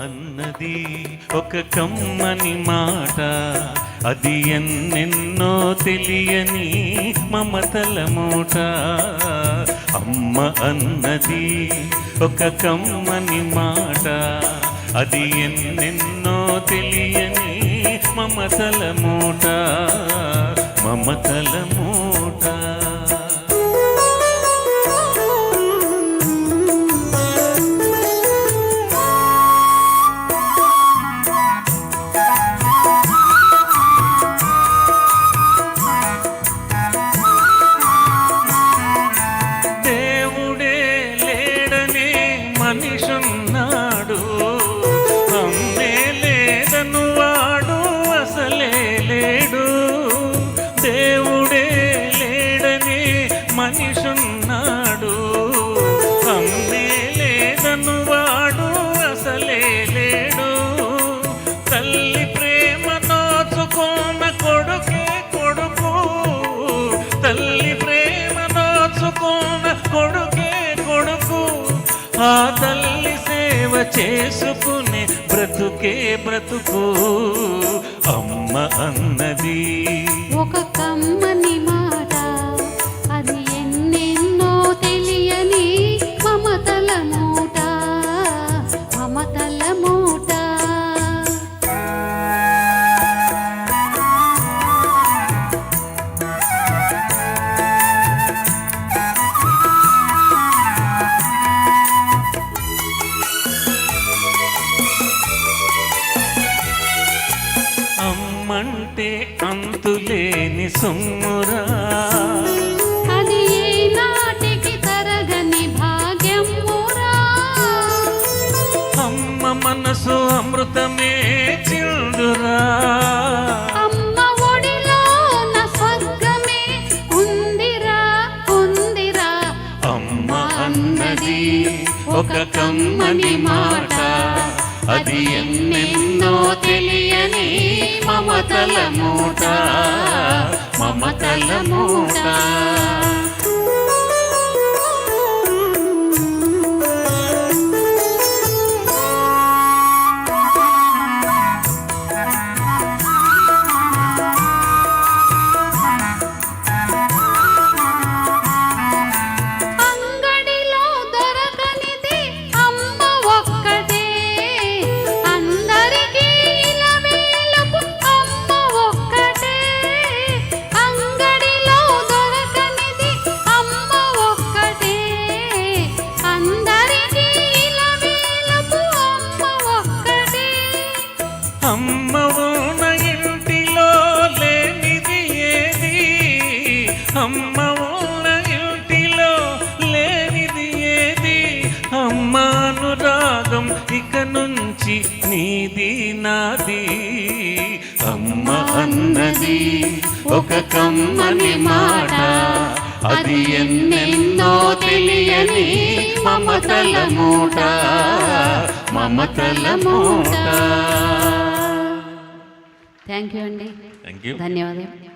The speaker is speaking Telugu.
అన్నది ఒక కమ్మని మాట, అది ఎన్నెన్నో తెలియని మమతల మూట. అమ్మ అన్నది ఒక కమ్మని మాట, అది ఎన్నెన్నో తెలియని మమతల మూట, మమతల మూట. మనిషున్నాడు, అమ్మే లేదను వాడు అసలే లేడు. దేవుడే లేడని మనిషున్నాడు, అమ్మే లేదను వాడు అసలే లేడు. తల్లి ప్రేమ నోచుకోన కొడుకే కొడుకు, తల్లి ప్రేమ నోచుకోన కొడుకే కొడుకు. ఆ తల్లి సేవ చేసుకునే బ్రతుకే బ్రతుకు. అమ్మ అన్నది ఒక కమ్మని మాట, అది ఎన్నెన్నో తెలియని మమతల మూట, మమతల మూట. అమ్మంటే అంతులేని సొమ్మురా, అది ఏ నాటికి తరగని భాగ్యమురా. అమ్మ మనసు అమృతమే చిల్దురా, అమ్మ ఒడిలో నా స్వర్గమే ఉందిరా ఉందిరా. అమ్మ అన్నది ఒక కమ్మని మాట, అది ఎన్నెన్నో తెలియని మమతల మూట, మమతల మూట. అంగడిలో దొరకనిది అమ్మ ఒక్కటే, అందరికీ ఇలవేలుపు అమ్మ ఒక్కటే. అంగడిలో దొరకనిది అమ్మ ఒక్కటే, అందరికీ ఇలవేలుపు అమ్మ ఒక్కటే. అమ్మ ఉన్న ఇంటిలో లేనిది ఏది, అమ్మ ఉన్న ఇంటిలో లేనిది ఏది. అమ్మ అనురాగం ఇక నుంచి నీది నాది. అమ్మ అన్నది ఒక కమ్మని మాట, అది ఎన్నెన్నో తెలియని మమతల మూట, మమతల మూట. థ్యాంక్ యూ అండి, థ్యాంక్ యూ. ధన్యవాదాలు.